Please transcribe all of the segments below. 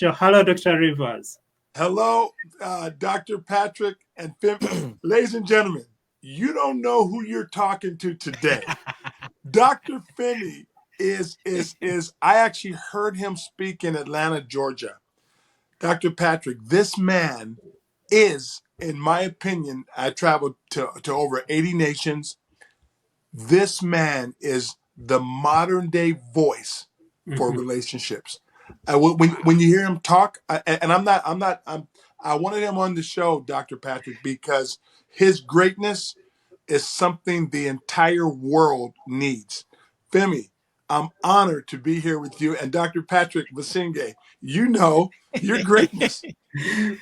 Hello, Dr. Rivers. Hello, Dr. Patrick and ladies and gentlemen, you don't know who you're talking to today. Dr. Femi is I actually heard him speak in Atlanta, Georgia. Dr. Patrick, this man is, in my opinion, I traveled to over 80 nations. This man is the modern day voice for relationships. When you hear him talk, I wanted him on the show, Dr. Patrick, because his greatness is something the entire world needs. Femi, I'm honored to be here with you. And Dr. Patrick Basinge, you know your greatness. Okay,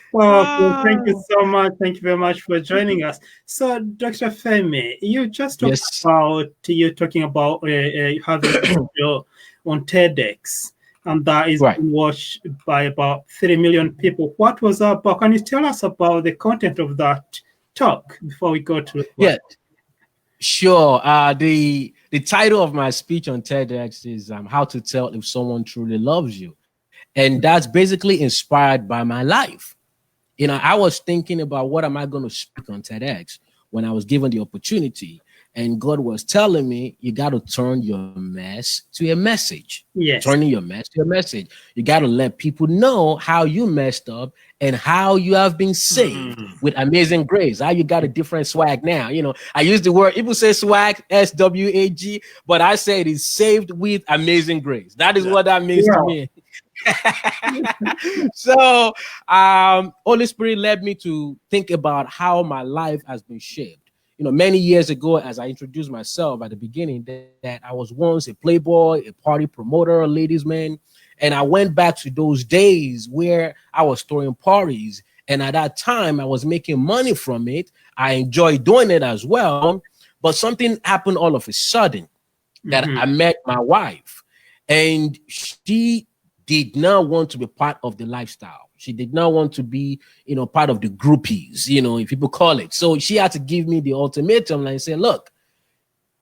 thank you so much. Thank you very much for joining us. So, Dr. Femi, you just talked Yes. about you talking about having a show on TEDx, and that is Right. being watched by about 3 million people. What was that about? Can you tell us about the content of that talk before we go to Yeah, sure. The title of my speech on TEDx is "How to Tell If Someone Truly Loves You," and that's basically inspired by my life. I was thinking about what am I going to speak on TEDx when I was given the opportunity, and God was telling me you got to turn your mess to a message. Yes. Turning your mess to a message. You got to let people know how you messed up and how you have been saved with amazing grace. How you got a different swag now. I use the word, people say swag, SWAG, but I say it is saved with amazing grace. That is what that means to me. So Holy Spirit led me to think about how my life has been shaped. Many years ago, as I introduced myself at the beginning, that I was once a playboy, a party promoter, a ladies' man. And I went back to those days where I was throwing parties. And at that time, I was making money from it. I enjoyed doing it as well. But something happened all of a sudden that I met my wife. And she did not want to be part of the lifestyle. She did not want to be, part of the groupies, if people call it. So she had to give me the ultimatum and say, look,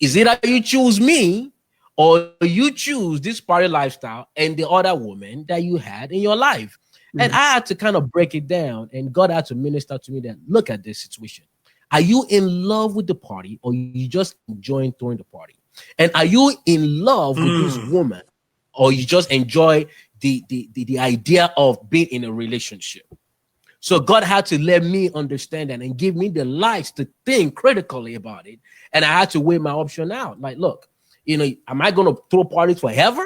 is it that you choose me or you choose this party lifestyle and the other woman that you had in your life? And I had to kind of break it down, and God had to minister to me that, look at this situation. Are you in love with the party or you just enjoying throwing the party? And are you in love with this woman or you just enjoy the idea of being in a relationship? So God had to let me understand that and give me the lights to think critically about it. And I had to weigh my option out. Like, look, am I going to throw parties forever?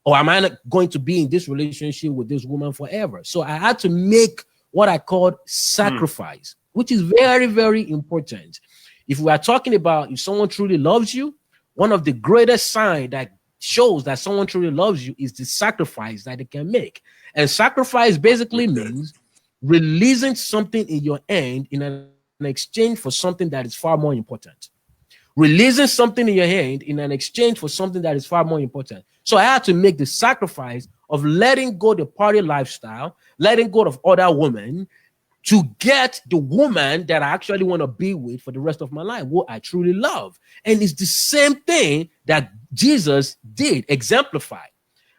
Or am I not going to be in this relationship with this woman forever? So I had to make what I called sacrifice, which is very, very important. If we are talking about if someone truly loves you, one of the greatest signs that shows that someone truly loves you is the sacrifice that they can make. And sacrifice basically means releasing something in your hand in an exchange for something that is far more important. Releasing something in your hand in an exchange for something that is far more important. So I had to make the sacrifice of letting go the party lifestyle, letting go of other women to get the woman that I actually want to be with for the rest of my life, what I truly love. And it's the same thing that Jesus did, exemplified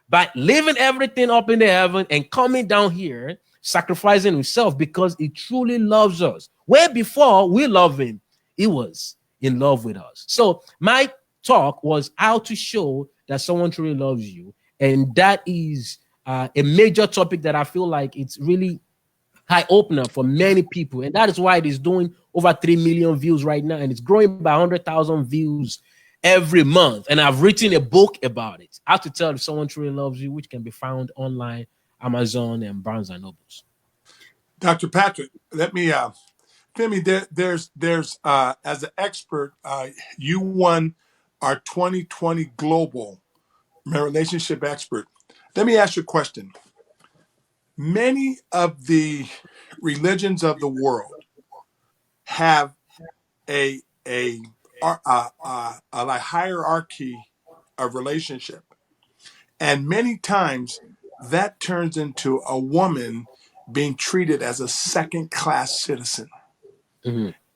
by leaving everything up in the heaven and coming down here, sacrificing himself because he truly loves us. Where before we love him, he was in love with us. So my talk was how to show that someone truly loves you. And that is a major topic that I feel like it's really high opener for many people. And that is why it is doing over 3 million views right now. And it's growing by 100,000 views every month. And I've written a book about it, How to Tell If Someone Truly Loves You, which can be found online, Amazon and Barnes and Nobles. Dr. Patrick, let me Femi, there's as an expert, you won our 2020 global relationship expert. Let me ask you a question. Many of the religions of the world have a like hierarchy of relationship, and many times that turns into a woman being treated as a second class citizen.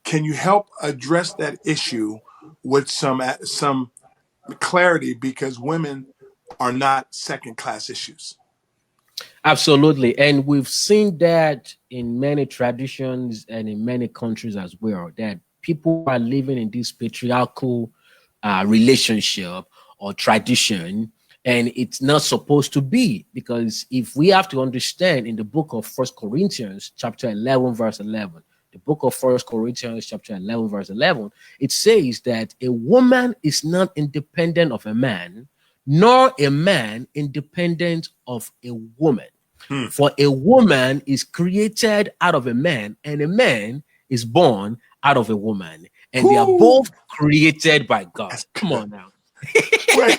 Can you help address that issue with some clarity, because women are not second class issues? Absolutely. And we've seen that in many traditions and in many countries as well, that people are living in this patriarchal relationship or tradition, and it's not supposed to be, because if we have to understand in the book of First Corinthians chapter 11 verse 11, the book of First Corinthians chapter 11 verse 11, it says that a woman is not independent of a man, nor a man independent of a woman. Hmm. For a woman is created out of a man, and a man is born out of a woman, and they are Woo! both created by God. That's Come good. on now. Wait.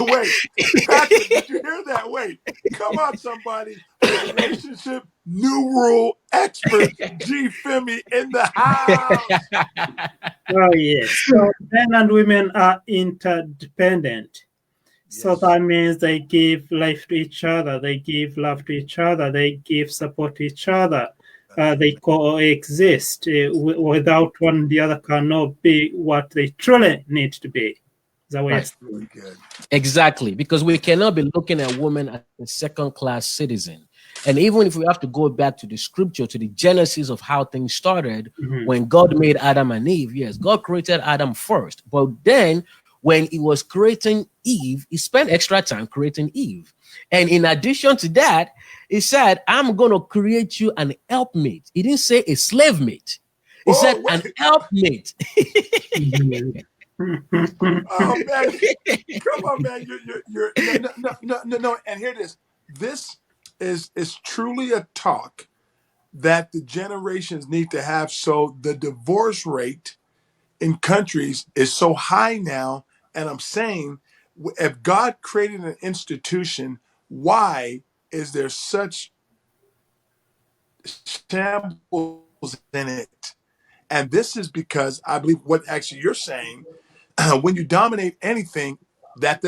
Patrick, did you hear that? Wait. Come on, somebody. Relationship new rule expert Femi in the house. Oh, yes. So men and women are interdependent. So Yes. that means they give life to each other, they give love to each other, they give support to each other. They coexist. Without one, the other cannot be what they truly need to be. Is that what you're Right. Really saying? good. Exactly. Because we cannot be looking at women as a second class citizen. And even if we have to go back to the scripture, to the genesis of how things started, Mhm. when God made Adam and Eve, yes, God created Adam first. But then when he was creating Eve, he spent extra time creating Eve. And in addition to that, he said, I'm going to create you an helpmate. He didn't say a slave mate. He Whoa, said an wait. helpmate. Mhm. Oh man, come on, man. You're no. And here it is. This is truly a talk that the generations need to have. So the divorce rate in countries is so high now, and I'm saying, if God created an institution, why is there such shambles in it? And this is because I believe what actually you're saying, when you dominate anything, that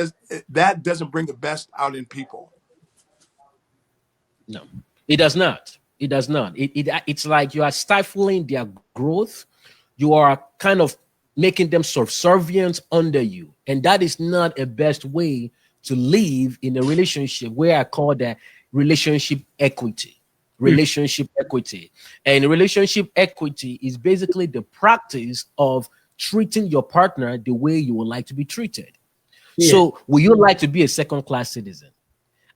doesn't bring the best out in people. No, it does not. It does not. It's like you are stifling their growth. You are kind of making them subservient under you. And that is not a best way to live in a relationship, where I call that relationship equity. Relationship equity. And relationship equity is basically the practice of treating your partner the way you would like to be treated. Yeah. So, will you like to be a second class citizen?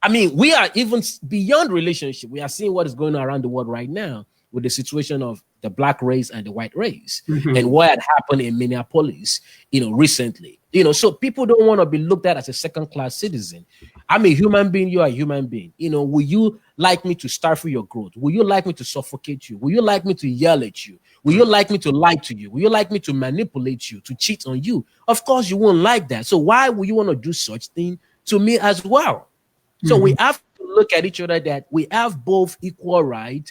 I mean, we are even beyond relationship. We are seeing what is going on around the world right now with the situation of the black race and the white race, Mhm. and what had happened in Minneapolis, recently. So people don't want to be looked at as a second class citizen. I'm a human being. You are a human being. Will you like me to stifle your growth? Will you like me to suffocate you? Will you like me to yell at you? Will you like me to lie to you? Will you like me to manipulate you, to cheat on you? Of course, you won't like that. So why would you want to do such thing to me as well? So we have to look at each other, that we have both equal right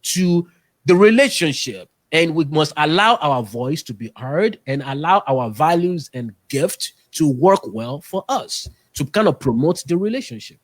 to the relationship, and we must allow our voice to be heard and allow our values and gift to work well for us to kind of promote the relationship.